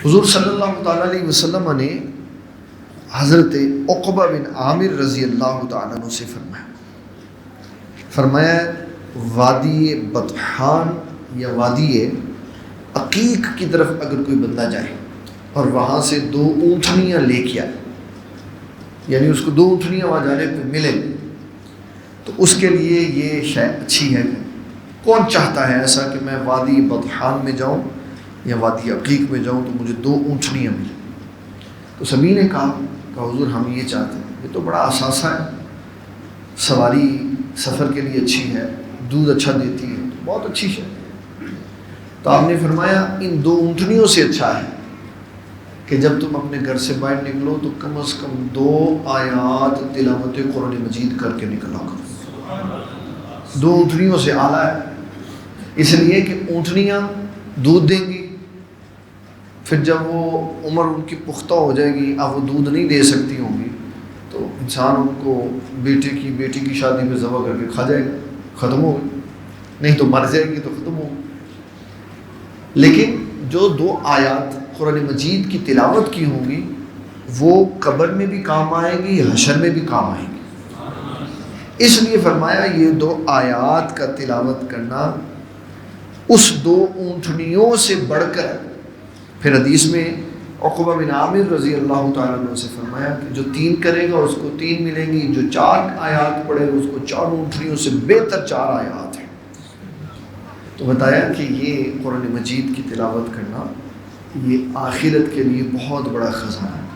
حضور صلی اللہ تعالیٰ علیہ وسلم نے حضرت عقبہ بن عامر رضی اللہ تعالیٰ عنہ سے فرمایا وادی بطحان یا وادی عقیق کی طرف اگر کوئی بندہ جائے اور وہاں سے 2 اونٹنیاں لے کے آئے، یعنی اس کو 2 اونٹنیاں وہاں جانے پہ ملیں، تو اس کے لیے یہ شے اچھی ہے۔ کون چاہتا ہے ایسا کہ میں وادی بطحان میں جاؤں یا وادی عقیق میں جاؤں تو مجھے 2 اونٹنیاں ملیں؟ تو سبھی نے کہا کہ حضور ہم یہ چاہتے ہیں، یہ تو بڑا اثاثہ ہے، سواری سفر کے لیے اچھی ہے، دودھ اچھا دیتی ہے، بہت اچھی ہے۔ تو آپ نے فرمایا ان 2 اونٹنیوں سے اچھا ہے کہ جب تم اپنے گھر سے باہر نکلو تو کم از کم 2 آیات تلاوت قرآن مجید کر کے نکلا کرو۔ 2 اونٹنیوں سے اعلیٰ ہے، اس لیے کہ اونٹنیاں دودھ دیں گی، پھر جب وہ عمر ان کی پختہ ہو جائے گی، اب وہ دودھ نہیں دے سکتی ہوں گی، تو انسان ان کو بیٹی کی شادی پہ ذبح کر کے کھا جائے گا، ختم ہو گئی، نہیں تو مر جائے گی تو ختم ہو گئی۔ لیکن جو 2 آیات قرآن مجید کی تلاوت کی ہوں گی وہ قبر میں بھی کام آئیں گی، حشر میں بھی کام آئیں گی۔ اس لیے فرمایا یہ 2 آیات کا تلاوت کرنا اس 2 اونٹنیوں سے بڑھ کر۔ پھر حدیث میں عقبہ بن عامر رضی اللہ تعالیٰ عنہ سے فرمایا کہ جو 3 کرے گا اس کو 3 ملیں گی، جو 4 آیات پڑھے گا اس کو 4 اونٹنیوں سے بہتر 4 آیات ہیں۔ تو بتایا کہ یہ قرآن مجید کی تلاوت کرنا یہ آخرت کے لیے بہت بڑا خزانہ ہے۔